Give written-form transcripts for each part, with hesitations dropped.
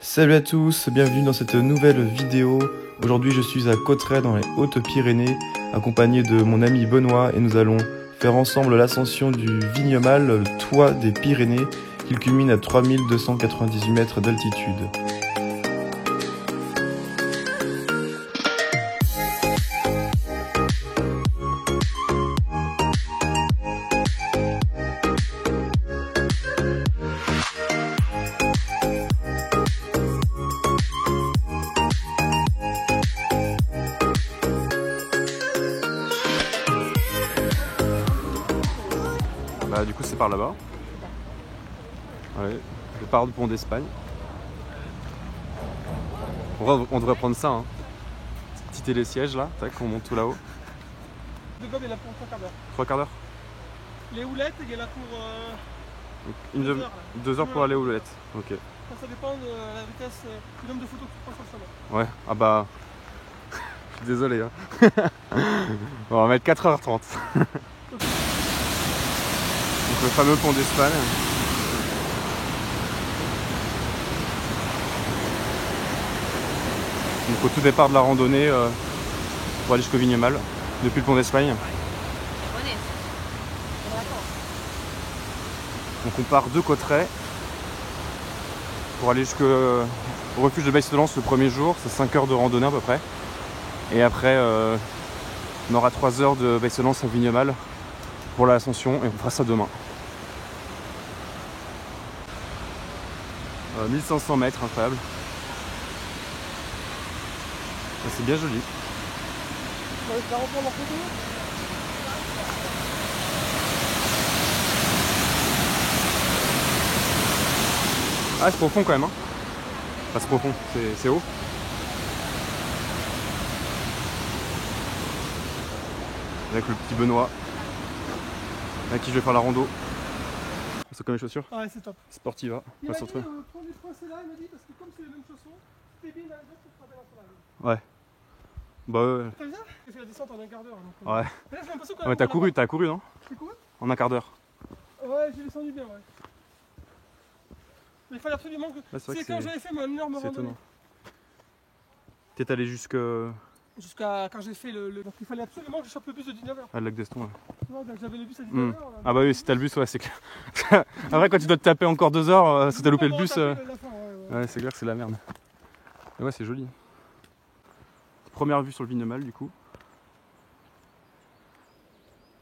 Salut à tous, bienvenue dans cette nouvelle vidéo. Aujourd'hui je suis à Cauterets dans les Hautes-Pyrénées, accompagné de mon ami Benoît, et nous allons faire ensemble l'ascension du Vignemale, le toit des Pyrénées, qui culmine à 3298 mètres d'altitude. Du coup c'est par là-bas. Ouais, je pars du pont d'Espagne. On devrait prendre ça, hein. Petit télésiège là, tac, on monte tout là-haut. De gomme, il y en a pour 3 quarts d'heure. 3 quarts d'heure. Les houlettes, il y en a pour 2 heures pour aller aux houlettes. Ok. Ça dépend de la vitesse, du nombre de photos que tu prends sur le chemin. Ouais, ah bah... Je suis désolé, hein. Bon, on va mettre 4h30. Donc le fameux pont d'Espagne. Donc au tout départ de la randonnée pour aller jusqu'au Vignemale, depuis le pont d'Espagne. Donc on part de Cauterets pour aller jusqu'au refuge de Baye-Solence le premier jour, c'est 5 heures de randonnée à peu près. Et après on aura 3 heures de Baye-Solence au Vignemale pour l'ascension et on fera ça demain. 1500 mètres, incroyable. C'est bien joli. On va reprendre la photo. Ah, c'est profond quand même, hein. Enfin, c'est profond, c'est haut. Avec le petit Benoît, avec qui je vais faire la rando. C'est comme les chaussures. Ouais, c'est top. Sportiva. Il m'a dit, prends les coincés là, il m'a dit, parce que comme c'est les mêmes chaussons, t'es bien dans les autres, tu te rappelles sur la rue. Ouais. Bah ouais. T'as vu ça? J'ai fait la descente en un quart d'heure. Ouais. Mais là, j'ai l'impression que Ouais, t'as couru, non? J'ai couru? En un quart d'heure. Ouais, j'ai descendu bien, ouais. Mais il fallait absolument que... Là, c'est quand j'avais fait mon énorme c'est randonnée. étonnant. T'es allé Jusqu'à quand j'ai fait Donc il fallait absolument que je chope le bus de 19h. à Lac d'Eston, ouais. Non, donc j'avais le bus à 19h. Ah bah oui, si t'as le bus, ouais, c'est clair. Après, quand tu dois te taper encore 2 heures, si t'as loupé le bus... Ouais, c'est clair que c'est la merde. Mais ouais, c'est joli. Première vue sur le Vignemale, du coup.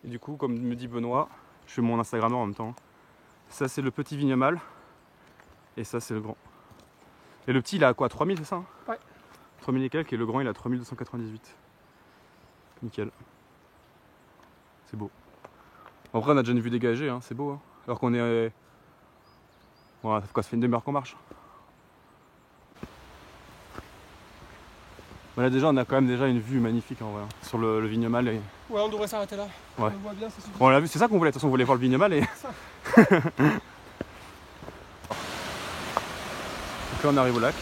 Et du coup, comme me dit Benoît, je fais mon Instagrammeur en même temps. Ça, c'est le petit Vignemale. Et ça, c'est le grand. Et le petit, il a quoi, 3000, c'est ça, hein? Ouais. 3000 et quelques, et le grand, il a 3298. Nickel. C'est beau. Après, on a déjà une vue dégagée, hein, c'est beau. Hein. Alors qu'on est... Voilà, ça fait une demi-heure qu'on marche. Là déjà on a quand même une vue magnifique en vrai, hein, sur le Vignemale. Et... Ouais, on devrait s'arrêter là. Ouais. On le voit bien, c'est suffisant. Bon, on l'a vu, c'est ça qu'on voulait, de toute façon on voulait voir le Vignemale. Et... Donc là on arrive au lac.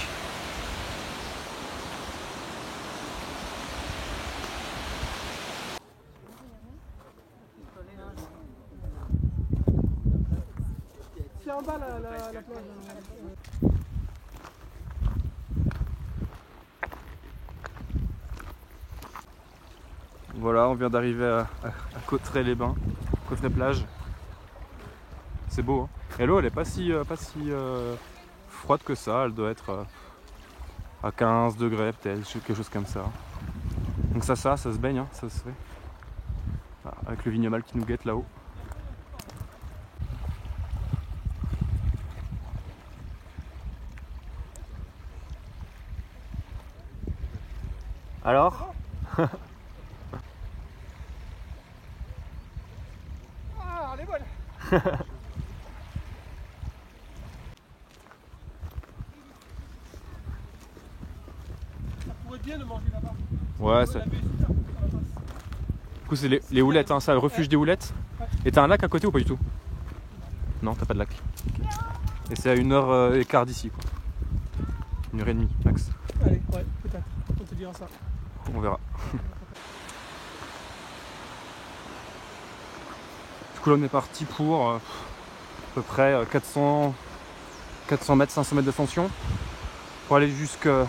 C'est en bas la plage. Voilà, on vient d'arriver à Cauterets-les-Bains, Cauterets-Plage. C'est beau, hein. Et l'eau elle est pas si froide que ça, elle doit être à 15 degrés peut-être, quelque chose comme ça. Donc ça se baigne, hein, ça se fait. Voilà, avec le Vignemale qui nous guette là-haut. Alors? Ah, elle est bonne. Ça pourrait bien de manger là-bas. Ouais, ça... Du coup c'est les houlettes, hein, ça, le refuge des houlettes. Et t'as un lac à côté ou pas du tout? Non, t'as pas de lac. Okay. Et c'est à 1h15 d'ici, quoi. 1h30 max. Allez, ouais, peut-être. On te dira ça. On verra. Du coup là on est parti pour à peu près 400 mètres, 500 mètres d'ascension. pour aller jusqu'aux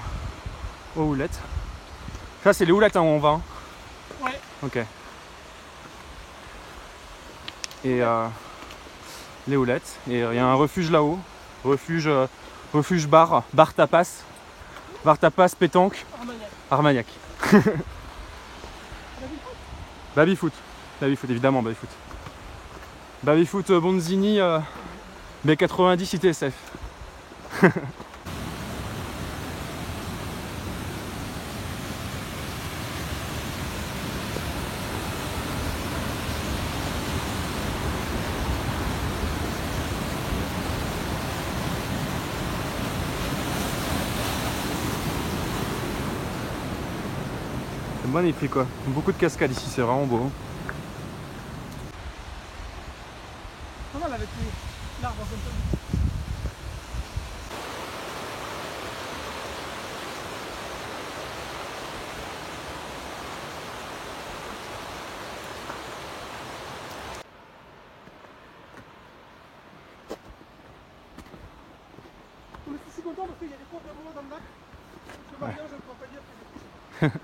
houlettes. Ça c'est les houlettes hein, où on va. Hein. Ouais. Ok. Et les houlettes. Et il y a un refuge là-haut. Refuge bar tapas. Bar tapas pétanque. Armagnac. Babyfoot. Babyfoot, évidemment Babyfoot. Babyfoot Bonzini B90 ITSF. C'est magnifique quoi. Beaucoup de cascades ici, c'est vraiment beau. Pas mal avec l'arbre comme ça. Je suis content parce qu'il y a des points vraiment dans le lac. Je vois bien, je ne peux pas dire que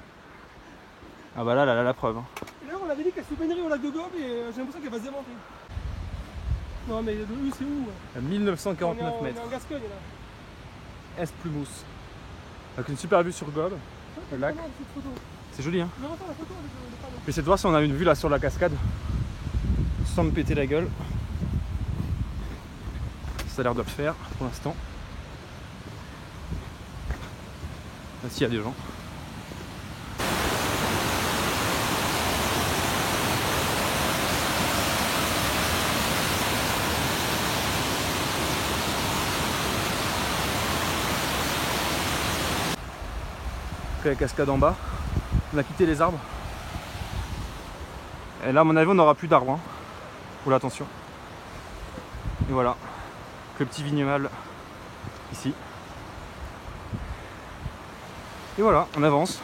Ah bah là, la preuve. Hein. Et d'ailleurs on avait dit qu'elle se baignerait au lac de Gobe et j'ai l'impression qu'elle va se démonter. Non mais c'est où À 1949 on mètres. est en Gascogne là. Est-Plumouth. Avec une super vue sur Gobe, le lac. C'est joli hein. Je vais refaire la photo avec le panneau. Mais c'est de voir si on a une vue là sur la cascade. Sans me péter la gueule. Ça a l'air de le faire pour l'instant. Là, s'il y a des gens. La cascade en bas, on a quitté les arbres et là à mon avis on n'aura plus d'arbres hein. Faut l'attention et voilà le petit vignoble ici et voilà on avance,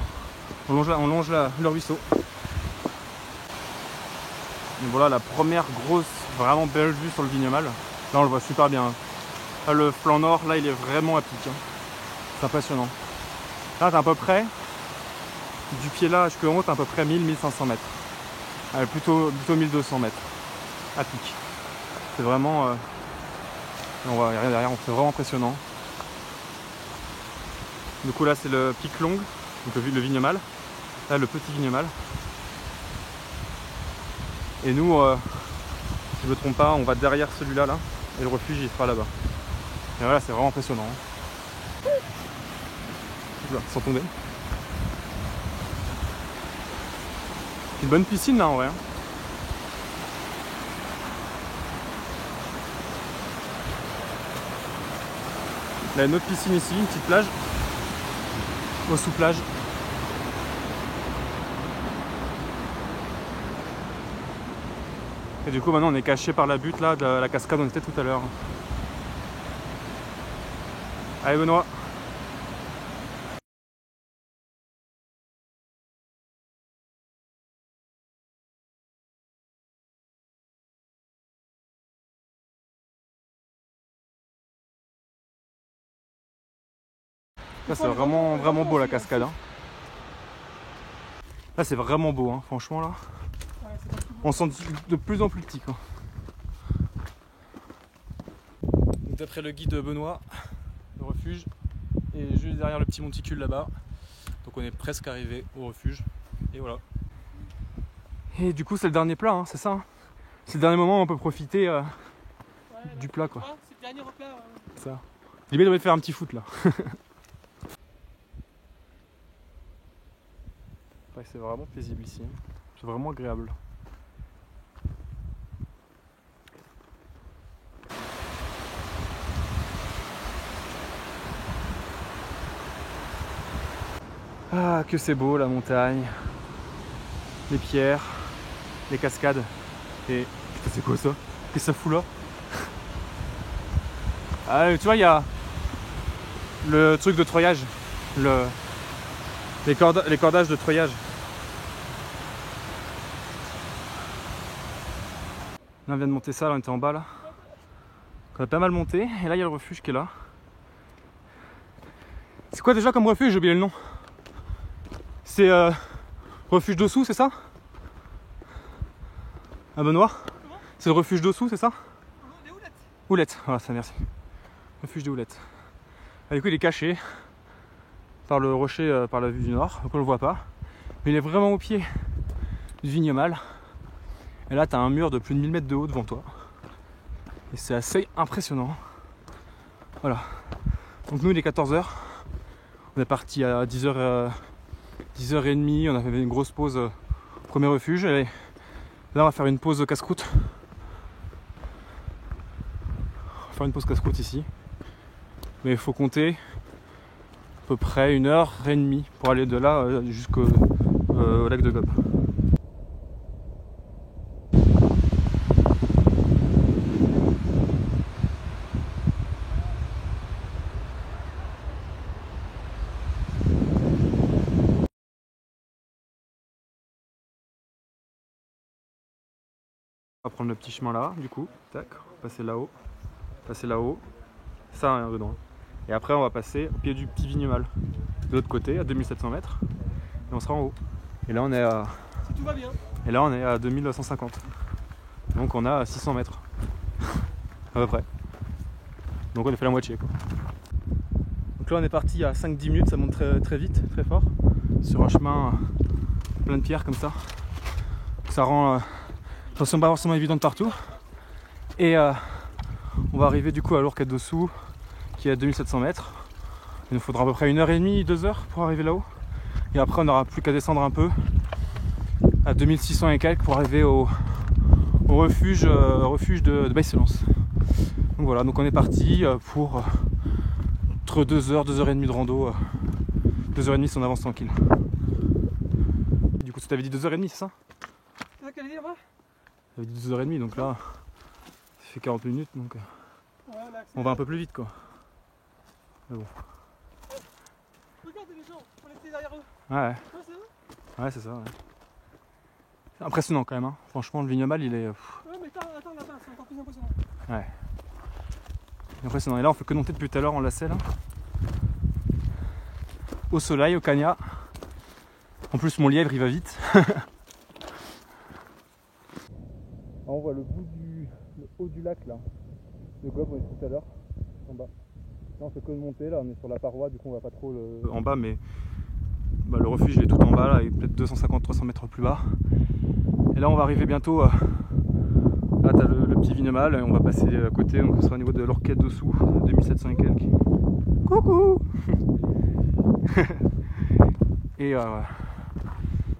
on longe le ruisseau et voilà la première grosse vraiment belle vue sur le vignoble. Là on le voit super bien là, le flanc nord là il est vraiment à pic hein. C'est impressionnant. Là t'es à peu près du pied là jusqu'en haut, t'es à peu près 1000-1500 mètres. Plutôt 1200 mètres à pic. C'est vraiment. On va regarder derrière, c'est vraiment impressionnant. Du coup là c'est le pic long, donc le vignoble. Là le petit vignoble. Et nous, si je ne me trompe pas, on va derrière celui-là là, et le refuge il sera là-bas. Et voilà, c'est vraiment impressionnant. Oula, sans tomber. Une bonne piscine là en vrai. Il y a une autre piscine ici, une petite plage. Au sous-plage. Et du coup maintenant on est caché par la butte là de la cascade où on était tout à l'heure. Allez Benoît. Là c'est vraiment beau la cascade. Hein. Là c'est vraiment beau, hein, franchement là. On se sent de plus en plus petit quoi. D'après le guide de Benoît, le refuge est juste derrière le petit monticule là-bas. Donc on est presque arrivé au refuge. Et voilà. Et du coup c'est le dernier plat, hein, c'est ça. Hein. C'est le dernier moment où on peut profiter du plat quoi. C'est le dernier replat. Ça. Limite on va faire un petit foot là. Ouais, c'est vraiment paisible ici. C'est vraiment agréable. Ah, que c'est beau la montagne, les pierres, les cascades. Et putain, c'est quoi ça? Qu'est-ce que ça fout là? Ah, tu vois, il y a le truc de treuillage, les cordages de treuillage. Là, on vient de monter ça, là, on était en bas là. On a pas mal monté, et là il y a le refuge qui est là. C'est quoi déjà comme refuge? J'ai oublié le nom. C'est refuge d'Ossou, c'est ça? Ah Benoît? C'est le refuge d'Ossou, c'est ça? Des houlettes. Houlettes, voilà ça, merci. Refuge de Houlettes. Ah, du coup il est caché par le rocher, par la vue du nord, donc on le voit pas. Mais il est vraiment au pied du Vignemale. Et là t'as un mur de plus de 1000 mètres de haut devant toi. Et c'est assez impressionnant. Voilà. Donc nous il est 14h. On est parti à 10h, 10h30, on a fait une grosse pause au premier refuge. Et là on va faire une pause casse-croûte. On va faire une pause casse-croûte ici. Mais il faut compter à peu près 1h30 pour aller de là jusqu'au lac de Gob. On va prendre le petit chemin là, du coup, tac, passer là-haut, ça rien dedans. Et après on va passer au pied du petit Vignemale, de l'autre côté, à 2700 mètres, et on sera en haut. Et là on est à... Si tout va bien. Et là on est à 2150. Donc on a 600 mètres. À peu près. Donc on a fait la moitié quoi. Donc là on est parti à 5-10 minutes, ça monte très, très vite, très fort, sur un chemin plein de pierres comme ça. Ça rend... attention pas forcément évidente partout. Et on va arriver du coup à l'Ourcade d'Ossou qui est à 2700 mètres. Il nous faudra à peu près 1h30, 2h pour arriver là-haut. Et après on n'aura plus qu'à descendre un peu à 2600 et quelques pour arriver au refuge de Baye-Célance. Donc voilà, donc on est parti pour entre 2h, 2h30 de rando. 2h30 si on avance tranquille. Du coup tu t'avais dit 2h30 c'est ça? C'est ça qu'elle dit là-bas? J'avais dit 2h30 donc là ça fait 40 minutes donc Ouais, on va un peu plus vite quoi. Mais bon. Regardez les gens, on était derrière eux. Ouais, Ouais, c'est eux? ouais c'est ça. Ouais. C'est impressionnant quand même. Hein. Franchement le Vignemale il est Ouais, mais attends là-bas, c'est encore plus impressionnant. ouais. Impressionnant. Et là on fait que monter depuis tout à l'heure en lacet là. Au soleil, au Cagna. En plus mon lièvre il va vite. On voit le haut du lac là. Le Gob on est tout à l'heure. En bas. Là on fait que de monter, là on est sur la paroi, du coup on va pas trop en bas mais bah, le refuge il est tout en bas là, il est peut-être 250-300 mètres plus bas. Et là on va arriver bientôt là t'as le petit Vignemale et on va passer à côté, donc ce sera au niveau de l'Ourcade d'Ossou, 2700 et quelques. Coucou. Et voilà,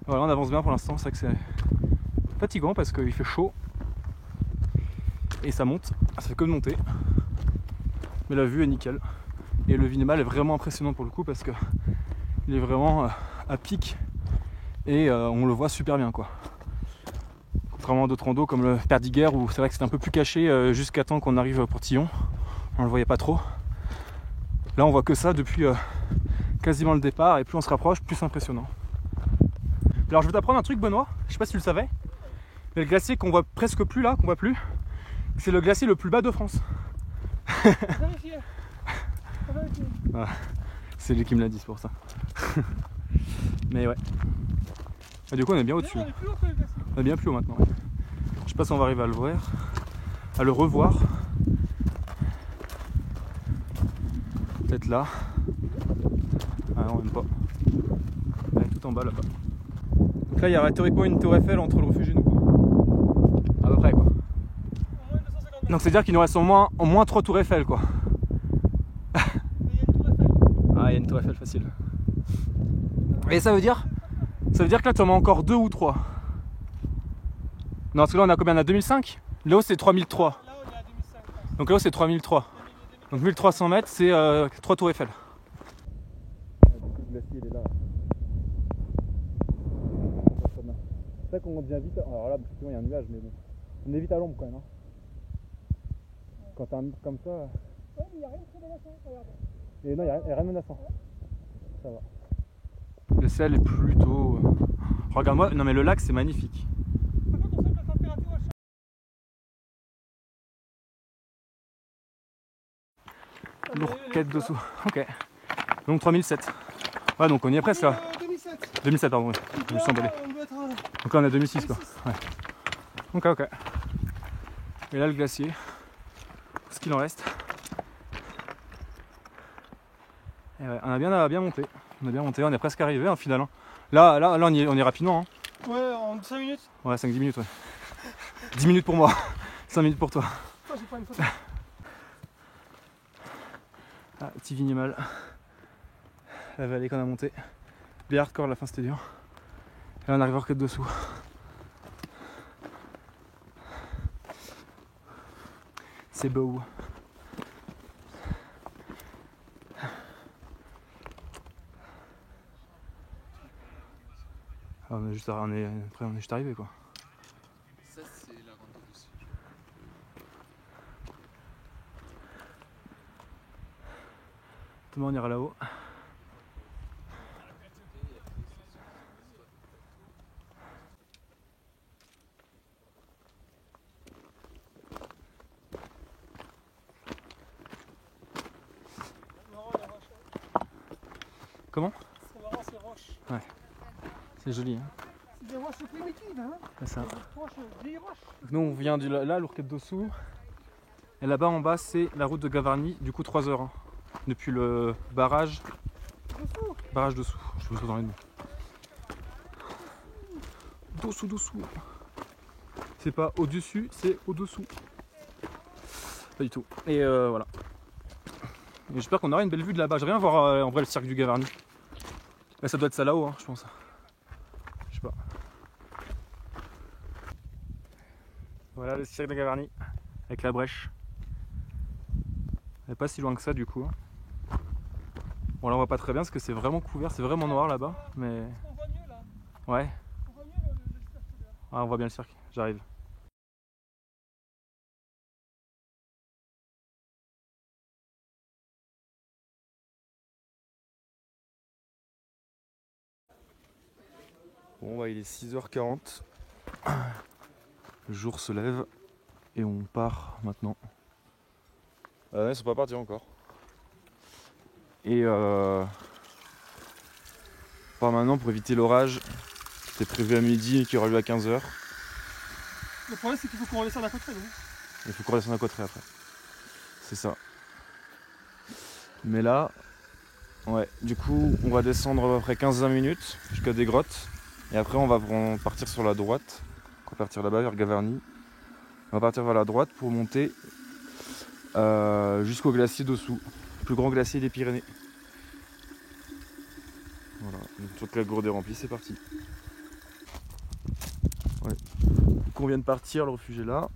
on avance bien pour l'instant, c'est vrai que c'est fatigant parce qu'il fait chaud et ça monte, ça fait que de monter. Mais la vue est nickel. Et le Vignemale est vraiment impressionnant pour le coup parce que il est vraiment à pic et on le voit super bien quoi. Contrairement à d'autres randos comme le Perdiguer où c'est vrai que c'était un peu plus caché jusqu'à temps qu'on arrive à Portillon. On le voyait pas trop. Là on voit que ça depuis quasiment le départ et plus on se rapproche, plus c'est impressionnant. Alors je vais t'apprendre un truc Benoît, je sais pas si tu le savais, mais le glacier qu'on voit presque plus là, qu'on voit plus, c'est le glacier le plus bas de France. Vérifiez. Ah, c'est lui qui me l'a dit, c'est pour ça. Mais ouais. Et du coup on est bien au-dessus. On est plus haut que le glacier. On est bien plus haut maintenant. Ouais. Je sais pas si on va arriver à le voir, à le revoir. Peut-être là. Ah non même pas. Elle est tout en bas là-bas. Donc là il y a théoriquement une tour Eiffel entre le refuge et nous. À peu près quoi. Au moins 250 mètres. Donc c'est à dire qu'il nous reste au moins 3 tours Eiffel quoi. Mais il y a une tour Eiffel. Ah il y a une tour Eiffel facile. Et ça veut dire que là tu en as encore 2 ou 3. Non parce que là on a combien? On a 2005. Là-haut c'est 3003. Là on est à 2005. Donc là-haut c'est 3003. Donc 1300 mètres c'est 3 tours Eiffel. Le glacier il est là. C'est vrai qu'on monte bien vite. Alors là effectivement il y a un nuage mais bon. On est vite à l'ombre quand même. Hein. Quand t'as un mur comme ça. Ouais, mais il n'y a rien de très menaçant, regarde. Et non, il n'y a rien de menaçant. Ça va. Le ciel est plutôt... Regarde-moi, non mais le lac c'est magnifique. Par contre, on sait que la température elle change. L'Ourcade d'Ossou. Ok. Donc 3007. Ouais, donc on y est presque là. 2007. 2007, pardon, oui. Je me suis emballé. On doit être Donc là on est à 2006 quoi. Ouais. Ok, ok. Et là le glacier. Ce qu'il en reste. Et ouais, on a bien monté. On a bien monté, on est presque arrivé en final. Hein. Là on y est rapidement. Hein. Ouais, en 5 minutes. Ouais, 5-10 minutes, ouais. 10 minutes pour moi, 5 minutes pour toi. Oh, j'ai pas une photo. Ah, petit vignemal. La vallée qu'on a montée. Bien hardcore, la fin c'était dur. Et là on arrive à Roquette dessous. C'est beau. Ah, on est juste arrivé quoi. Ça c'est la rando aussi. Demain on ira là-haut. Comment? C'est marrant, c'est roche. Ouais. C'est joli. Hein. C'est des roches primitives, hein. C'est ça. Vieilles roches. Donc nous on vient là, l'Ourquette d'Ossou. Et là-bas en bas c'est la route de Gavarnie, du coup 3 heures. Hein. Depuis le barrage. Dessous. Barrage dessous, je me trouve dans les noms. Dessous. C'est pas au-dessus, c'est au-dessous. Pas du tout. Et voilà. Et j'espère qu'on aura une belle vue de là-bas. J'aimerais bien voir en vrai le cirque du Gavarnie. Mais ça doit être ça là-haut, hein, je pense. Je sais pas. Voilà le cirque de Gavarnie. Avec la brèche. Elle est pas si loin que ça du coup. Bon là on voit pas très bien parce que c'est vraiment couvert, c'est vraiment noir là-bas. Mais On voit mieux là. ouais, On voit mieux le cercle là. ouais, on voit bien le cirque. J'arrive. Bon bah il est 6h40. Le jour se lève et on part maintenant. Ils sont pas partis encore. Et on part maintenant pour éviter l'orage. C'était prévu à midi et qui aura lieu à 15h. Le problème c'est qu'il faut qu'on redescende à côté, non? Il faut qu'on redescende à Cotteret après. C'est ça. Mais là, ouais, du coup on va descendre à peu près 15-20 minutes jusqu'à des grottes. Et après on va partir sur la droite. On va partir là-bas vers Gavarnie. On va partir vers la droite pour monter jusqu'au glacier d'Ossou. Le plus grand glacier des Pyrénées. Voilà, une fois que la gourde est remplie, c'est parti. Ouais. Donc on vient de partir, le refuge est là.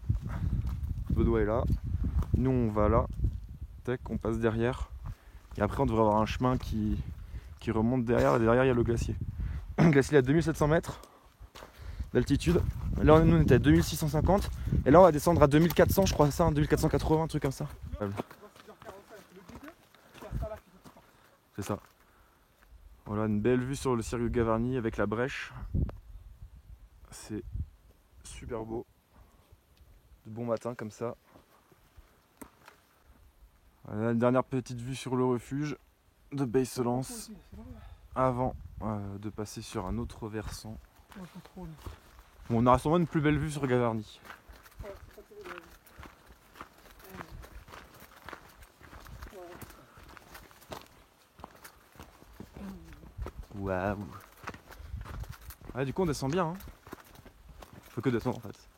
Benoît est là. Nous on va là. Tac, on passe derrière. Et après on devrait avoir un chemin qui remonte derrière. Et derrière il y a le glacier. Le glacier est à 2700 mètres d'altitude. Là nous on était à 2650. Et là on va descendre à 2400 je crois, ça, hein, 2480, un truc comme ça. C'est ça. Voilà une belle vue sur le cirque de Gavarnie avec la brèche. C'est super beau. De bon matin comme ça. Voilà une dernière petite vue sur le refuge de Baye-Solence avant de passer sur un autre versant. Bon, on aura sûrement une plus belle vue sur Gavarnie. Waouh. Ouais, du coup on descend bien. Hein. Faut que descendre en fait.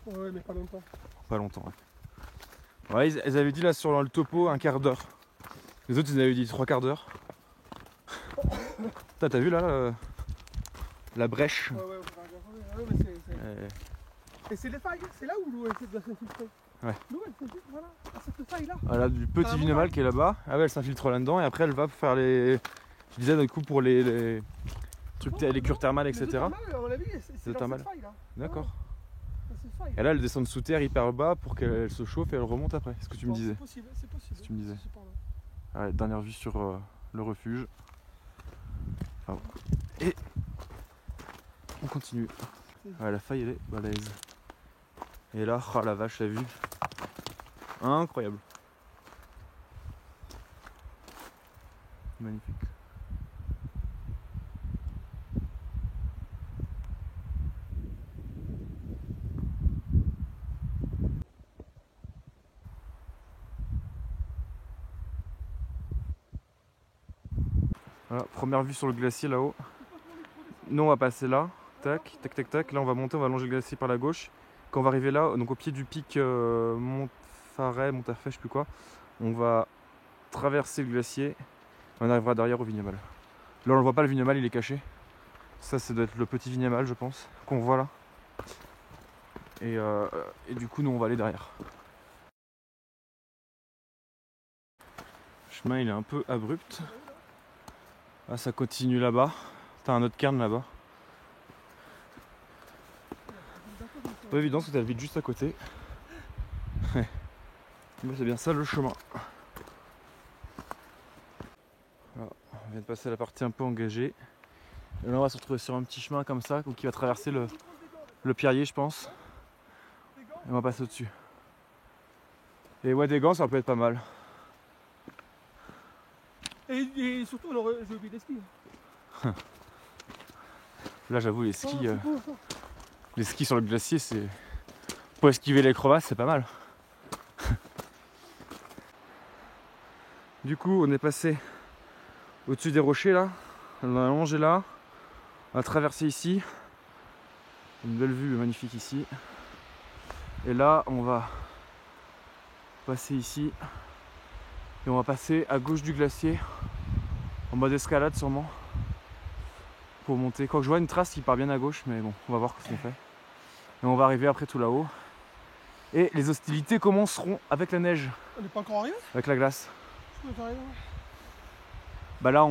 Ouais, mais pas longtemps. Pas longtemps. Ouais, ouais ils avaient dit là sur le topo un quart d'heure. Les autres ils avaient dit 3 quarts d'heure. T'as vu là la brèche. Ouais, mais c'est... Et c'est les failles, c'est là où l'eau essaie de s'infiltrer. Ouais. L'eau elle s'infiltre, voilà, à cette faille là. Voilà, du petit vignemal qui est là-bas. Ah ouais, elle s'infiltre là-dedans et après elle va faire les. Je disais du coup pour les trucs, les cures thermales, etc. C'est dans cette faille là. D'accord. Faille. Et là elle descend sous terre hyper bas pour qu'elle se chauffe et elle remonte après. C'est ce que tu me disais. C'est possible, c'est possible. Ce que tu me disais. Ouais, dernière vue sur le refuge. Enfin, et on continue. Ouais, la faille elle est balèze. Et là, oh la vache, la vue. Incroyable. Magnifique. Voilà, première vue sur le glacier là-haut. Nous on va passer là, tac, tac, tac, tac. Là on va monter, on va longer le glacier par la gauche. Quand on va arriver là, donc au pied du pic Montfaret, Montafait, je sais plus quoi, on va traverser le glacier. On arrivera derrière au Vignemale. Là on le voit pas, le Vignemale il est caché. Ça doit être le petit Vignemale je pense, qu'on voit là. Et du coup nous on va aller derrière. Le chemin il est un peu abrupt. Ah, ça continue là-bas. T'as un autre cairn là-bas. Pas évident parce que t'as le vide juste à côté. Ouais. C'est bien ça le chemin. Voilà. On vient de passer à la partie un peu engagée. Et là on va se retrouver sur un petit chemin comme ça qui va traverser le Pierrier je pense. Et on va passer au-dessus. Et ouais, des gants ça peut être pas mal. Et surtout, j'ai oublié les skis. Là j'avoue les skis sur le glacier c'est... Pour esquiver les crevasses c'est pas mal. Du coup on est passé au-dessus des rochers là. On a longé là. On a traversé ici. Une belle vue magnifique ici. Et là on va passer ici. Et on va passer à gauche du glacier. En mode escalade sûrement. Pour monter. Quand je vois une trace qui part bien à gauche, mais bon, on va voir ce qu'on fait. Et on va arriver après tout là-haut. Et les hostilités commenceront avec la neige. On n'est pas encore arrivé? Avec la glace. Je peux arriver. Bah là,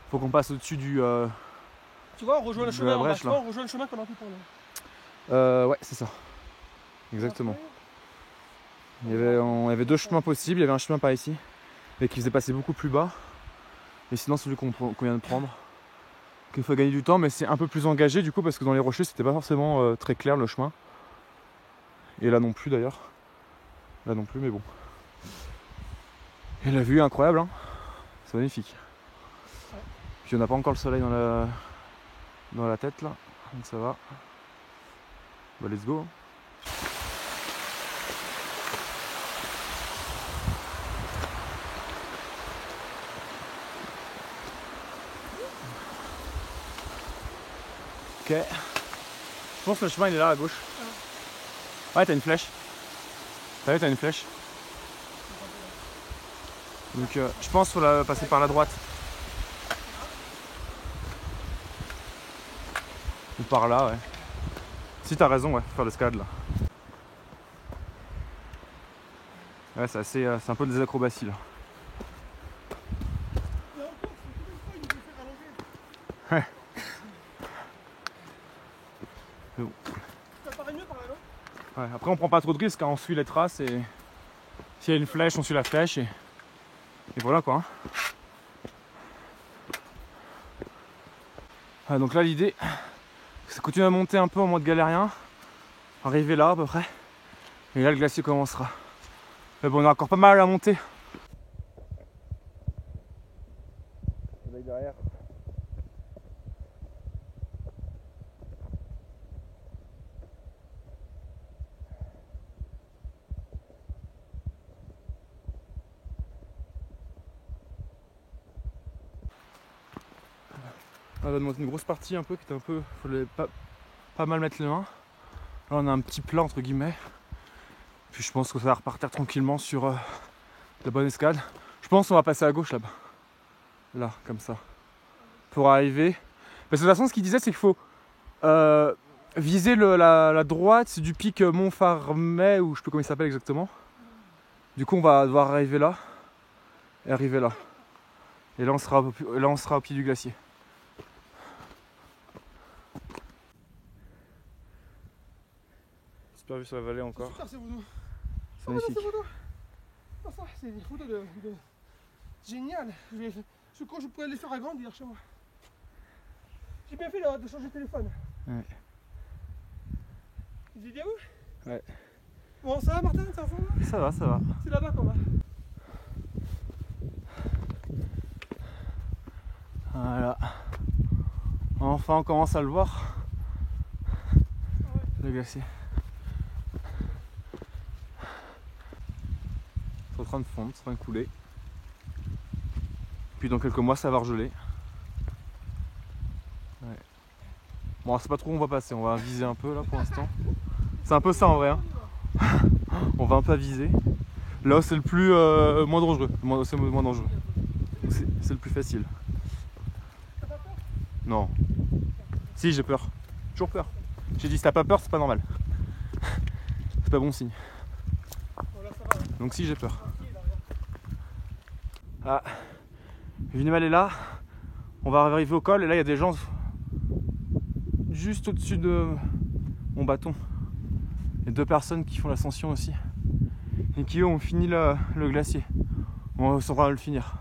faut qu'on passe au-dessus du... Tu vois, on rejoint le chemin en brèche, bas. là. On rejoint le chemin qu'on a tout pour là. Ouais, c'est ça. Exactement. Il y avait deux chemins possibles. Il y avait un chemin par ici, mais qui faisait passer beaucoup plus bas. Et sinon, celui qu'on vient de prendre. Qu'il faut gagner du temps, mais c'est un peu plus engagé du coup, parce que dans les rochers, c'était pas forcément très clair le chemin. Et là non plus d'ailleurs. Là non plus, mais bon. Et la vue est incroyable, hein. C'est magnifique. Puis on n'a pas encore le soleil dans la tête là, donc ça va. Bah let's go. Ok. Je pense que le chemin il est là à gauche. Ouais, t'as une flèche. T'as vu, t'as une flèche. Donc je pense qu'il faut passer par la droite. Ou par là, ouais. Si t'as raison, ouais, faut faire l'escalade là. Ouais, c'est un peu des acrobaties là. Ouais. Mais bon. Ça paraît mieux par là, non? Ouais, après on prend pas trop de risques, hein, on suit les traces et s'il y a une flèche, on suit la flèche et voilà quoi. Ah, donc là l'idée, c'est de continuer à monter un peu en mode galérien, arriver là à peu près, et là le glacier commencera. Mais bon, on a encore pas mal à monter. Derrière. On va monter une grosse partie un peu qui était un peu. Fallait pas mal mettre les mains. Là on a un petit plat entre guillemets. Puis je pense que ça va repartir tranquillement sur la bonne escalade. Je pense qu'on va passer à gauche là-bas. Là, comme ça. Pour arriver. Parce que de toute façon ce qu'il disait c'est qu'il faut viser la droite du pic Montfarmet, ou je sais plus comment il s'appelle exactement. Du coup on va devoir arriver là. Et arriver là. Et là on sera au pied du glacier. Super vue sur la vallée encore. Super ces photos. C'est magnifique. Ah, ça, c'est des photos de... Génial. Je crois que je pourrais les faire agrandir chez moi. J'ai bien fait de changer de téléphone. Ouais. Tu dis où? Ouais. Bon, ça va Martin, ça va? Ça va, ça va. C'est là-bas qu'on va. Enfin on commence à le voir. Le glacier. C'est en train de fondre, c'est en train de couler. Puis dans quelques mois ça va regeler. Ouais. Bon, c'est pas trop où on va passer, on va viser un peu là pour l'instant. C'est un peu ça en vrai. Hein. On va un peu viser. Là c'est le plus moins dangereux. C'est le moins dangereux. C'est le plus facile. Non. Si, j'ai peur. Toujours peur. J'ai dit si t'as pas peur, c'est pas normal. C'est pas bon signe. Donc si, j'ai peur. Ah. Vinemal est là. On va arriver au col et là il y a des gens juste au-dessus de mon bâton. Il y a 2 personnes qui font l'ascension aussi. Et qui eux ont fini le glacier. On saura le finir.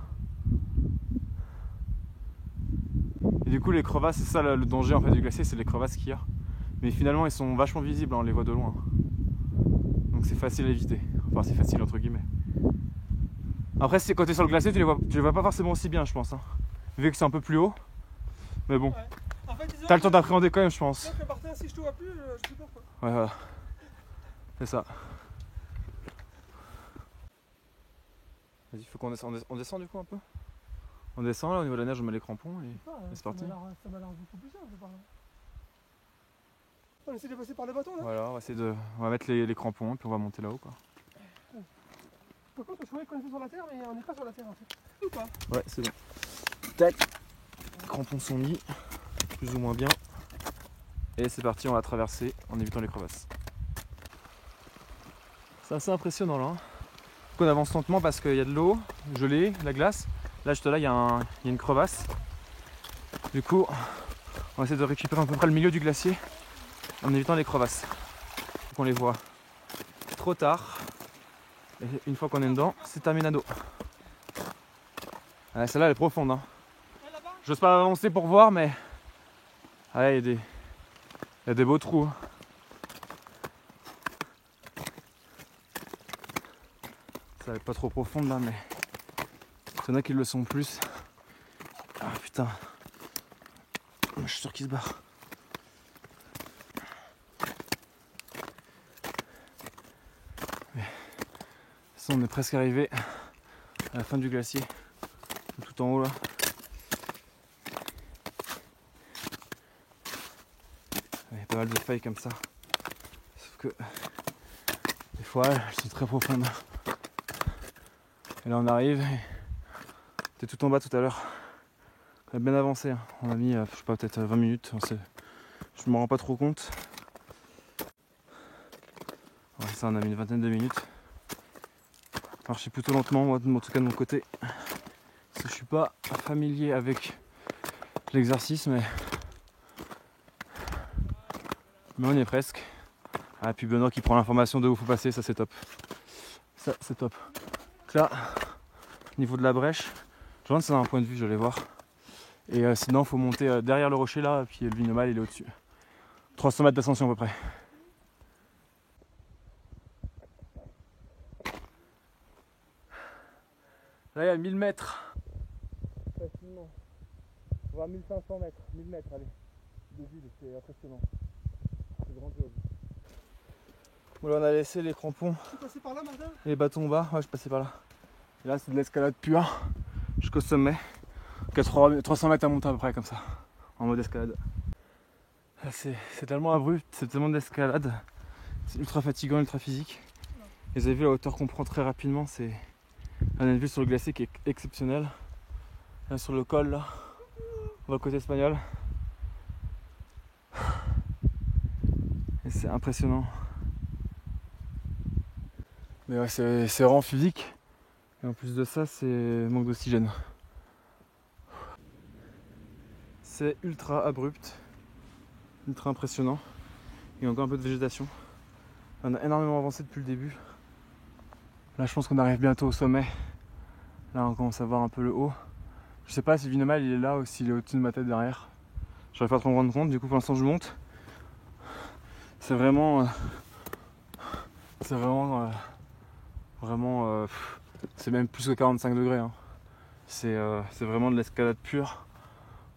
Et du coup les crevasses, c'est ça le danger en fait du glacier, c'est les crevasses qu'il y a. Mais finalement ils sont vachement visibles, hein, on les voit de loin. Donc c'est facile à éviter. Enfin c'est facile entre guillemets. Après quand tu es sur le glacier tu les vois pas forcément aussi bien je pense. Hein. Vu que c'est un peu plus haut. Mais bon. Ouais. En fait, t'as le temps d'appréhender quand même je pense. Donc, Martin, si je te vois plus, je te peur quoi. Ouais voilà. C'est ça. Vas-y, faut qu'on descend. On descend du coup un peu. On descend là au niveau de la neige, je mets les crampons et c'est parti. Ça m'a l'air beaucoup plus simple par là. On essaie de passer par le bâton là. Voilà, on va mettre les crampons et puis on va monter là-haut quoi. Par contre, je croyais qu'on était sur la terre, mais on n'est pas sur la terre en fait. Ou pas? Ouais, c'est bon. Tac. Les crampons sont mis, plus ou moins bien. Et c'est parti, on va traverser en évitant les crevasses. C'est assez impressionnant là. Hein. On avance lentement parce qu'il y a de l'eau, gelée, de la glace. Là, juste là, il y a une crevasse. Du coup, on va essayer de récupérer à peu près le milieu du glacier en évitant les crevasses. Faut qu'on les voit trop tard. Et une fois qu'on est dedans, c'est terminado. Ouais, celle-là, elle est profonde. Hein. J'ose pas avancer pour voir, mais ouais, il y a des beaux trous. Hein. Ça va être pas trop profonde là, mais il y en a qui le sont plus. Ah putain, je suis sûr qu'il se barre. Mais, de toute façon, on est presque arrivé à la fin du glacier, tout en haut là. Il y a pas mal de failles comme ça, sauf que des fois elles sont très profondes. Et là on arrive, t'es tout en bas tout à l'heure. On a bien avancé, hein. On a mis, je sais pas, peut-être 20 minutes, je me rends pas trop compte. Ouais, ça on a mis une vingtaine de minutes. Marcher plutôt lentement, moi en tout cas de mon côté. Parce que je suis pas familier avec l'exercice, mais on y est presque. Ah, et puis Benoît qui prend l'information de où il faut passer, ça c'est top. Ça c'est top. Donc là, au niveau de la brèche, je demande si c'est un point de vue, je vais aller voir. Et sinon, il faut monter derrière le rocher là, puis le Vinemal il est au-dessus. 300 mètres d'ascension à peu près. Là, il y a 1000 mètres. Facilement. Voire 1500 mètres. 1000 mètres, allez. De vide, c'est impressionnant. C'est grandiose. Bon, là, on a laissé les crampons. Tu es passé par là, Martin? Les bâtons bas, ouais, je suis passé par là. Et là, c'est de l'escalade pure jusqu'au sommet. 300 mètres à monter à peu près, comme ça, en mode escalade. C'est tellement abrupt, c'est tellement d'escalade. C'est ultra fatigant, ultra physique. Et vous avez vu la hauteur qu'on prend très rapidement, c'est. On a une vue sur le glacier qui est exceptionnelle. Là sur le col, là, on voit le côté espagnol. Et c'est impressionnant. Mais ouais, c'est vraiment physique. Et en plus de ça, c'est manque d'oxygène. C'est ultra abrupt, ultra impressionnant. Il y a encore un peu de végétation. On a énormément avancé depuis le début. Là, je pense qu'on arrive bientôt au sommet. Là, on commence à voir un peu le haut. Je sais pas si le Vinemal il est là ou s'il est au-dessus de ma tête derrière. J'arrive pas trop à me rendre compte. Du coup, pour l'instant, je monte. C'est vraiment. C'est même plus que 45 degrés. Hein. C'est vraiment de l'escalade pure.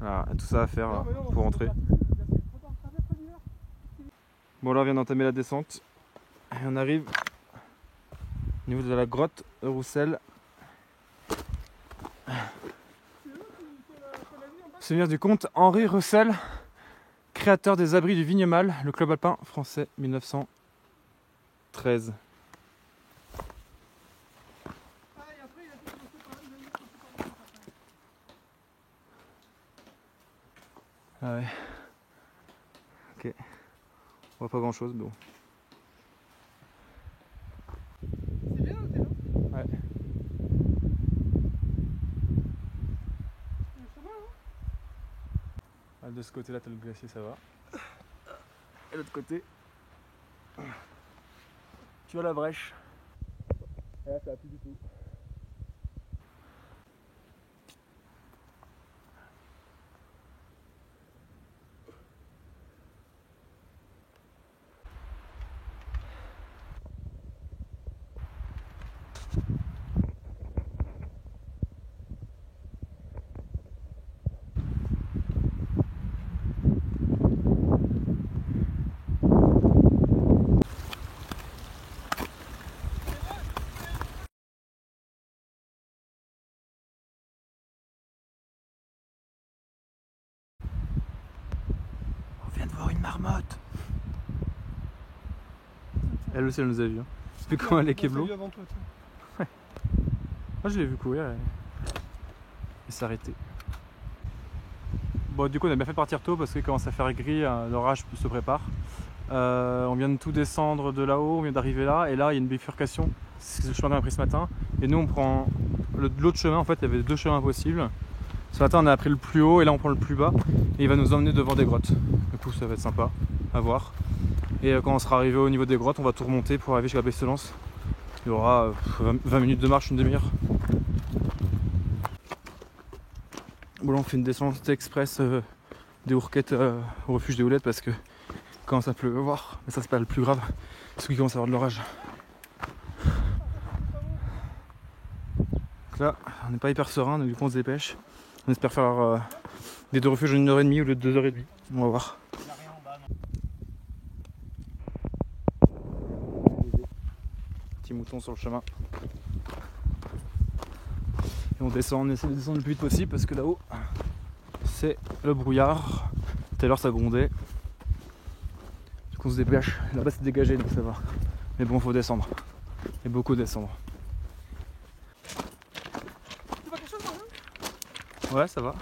Voilà, tout ça à faire Non, mais non, pour rentrer. Bon là on vient d'entamer la descente. Et on arrive au niveau de la grotte Roussel. Souvenir du comte Henri Roussel, créateur des abris du Vignemale, le club alpin français 1913. Ah ouais. Ok. On voit pas grand chose, mais bon. C'est bien, t'es là. Ouais. Ah, de ce côté-là, t'as le glacier, ça va. Et de l'autre côté, tu as la brèche. Et là, ça va plus du tout. On vient de voir une marmotte. Elle aussi, elle nous a vu. Hein. Je sais plus comment elle est Keblo. Moi, avant toi, toi. Moi, je l'ai vu courir et s'arrêter. Bon, du coup, on a bien fait de partir tôt parce qu'il commence à faire gris, l'orage se prépare. On vient de tout descendre de là-haut, on vient d'arriver là, et là, il y a une bifurcation. C'est le chemin qu'on a pris ce matin. Et nous, on prend l'autre chemin. En fait, il y avait deux chemins possibles. Ce matin, on a pris le plus haut et là, on prend le plus bas. Et il va nous emmener devant des grottes. Du coup, ça va être sympa à voir. Et quand on sera arrivé au niveau des grottes, on va tout remonter pour arriver jusqu'à la Pestelance. Il y aura 20 minutes de marche, une demi-heure. Bon, là, on fait une descente express des Ourquettes au refuge des Houlettes parce que quand ça pleuvoir, mais ça c'est pas le plus grave, c'est qu'il commence à avoir de l'orage. Donc là, on n'est pas hyper serein, donc du coup on se dépêche. On espère faire des deux refuges en 1h30 au lieu de 2h30. On va voir. Petit mouton sur le chemin. Et on descend, on essaie de descendre le plus vite possible parce que là-haut c'est le brouillard. Tout à l'heure ça grondait. Du coup on se dépêche. Là-bas c'est dégagé donc ça va. Mais bon, faut descendre. Et beaucoup descendre. Tu vois quelque chose, Martin ? Ouais, ça va.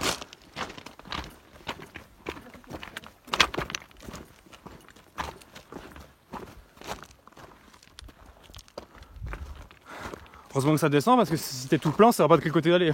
Heureusement que ça descend parce que si c'était tout plein, ça va pas de quel côté aller.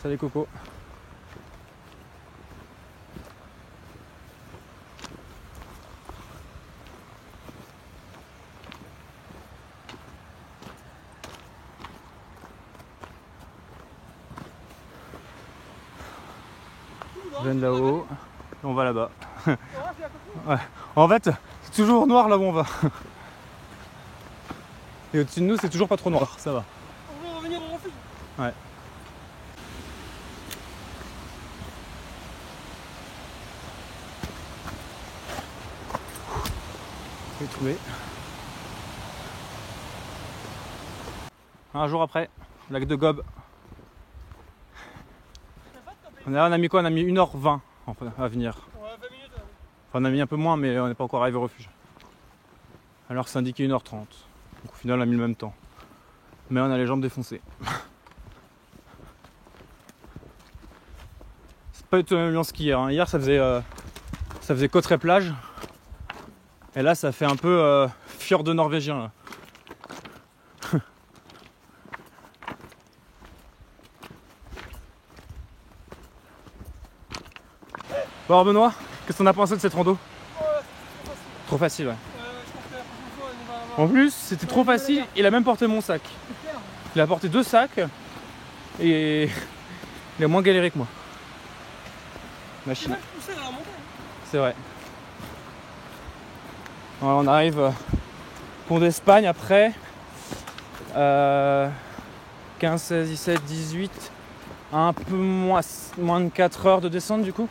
Salut Coco. On vient de là-haut, on va là-bas. Ouais. En fait, c'est toujours noir là où on va. Et au-dessus de nous, c'est toujours pas trop noir, ça va. On va revenir au refuge. Ouais. J'ai trouvé. Un jour après, lac de Gobe. On a mis quoi? On a mis 1h20 à venir. Ouais, 20 minutes. Enfin, on a mis un peu moins, mais on n'est pas encore arrivé au refuge. Alors que c'est indiqué 1h30. Donc au final, on a mis le même temps. Mais on a les jambes défoncées. C'est pas du tout la même ambiance qu'hier. Hein. Hier, ça faisait Cauterets-Plage. Et là, ça fait un peu fjord de norvégien. Là. Bon alors Benoît, qu'est-ce qu'on a pensé de cette rando? Ouais, c'est Trop facile, ouais. je pense que la prochaine fois, on va avoir... En plus, c'était trop facile, il a même porté mon sac. C'est clair. Il a porté 2 sacs et il a moins galéré que moi. C'est Machine, mal poussé dans la montagne. c'est vrai. Voilà, on arrive Pont d'Espagne après 15, 16, 17, 18, un peu moins de 4 heures de descente du coup.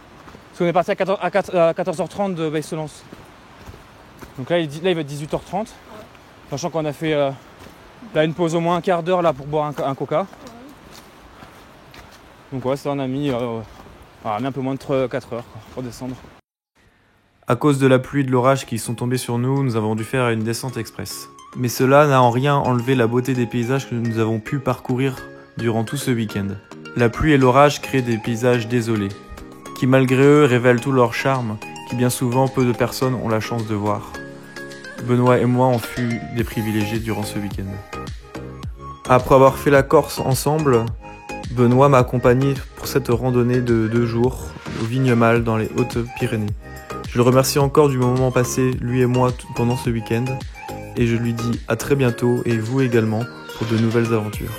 Parce qu'on est parti à 14h30 de Baye-Solence. Donc là il va être 18h30. Sachant qu'on a fait là une pause au moins un quart d'heure là pour boire un coca. Donc ouais, ça on a mis un peu moins de 4 heures quoi, pour descendre. À cause de la pluie et de l'orage qui sont tombés sur nous, nous avons dû faire une descente express. Mais cela n'a en rien enlevé la beauté des paysages que nous avons pu parcourir durant tout ce week-end. La pluie et l'orage créent des paysages désolés, qui malgré eux révèlent tout leur charme, qui bien souvent peu de personnes ont la chance de voir. Benoît et moi en fûmes des privilégiés durant ce week-end. Après avoir fait la Corse ensemble, Benoît m'a accompagné pour cette randonnée de 2 jours au Vignemale dans les Hautes-Pyrénées. Je le remercie encore du moment passé, lui et moi, pendant ce week-end, et je lui dis à très bientôt, et vous également, pour de nouvelles aventures.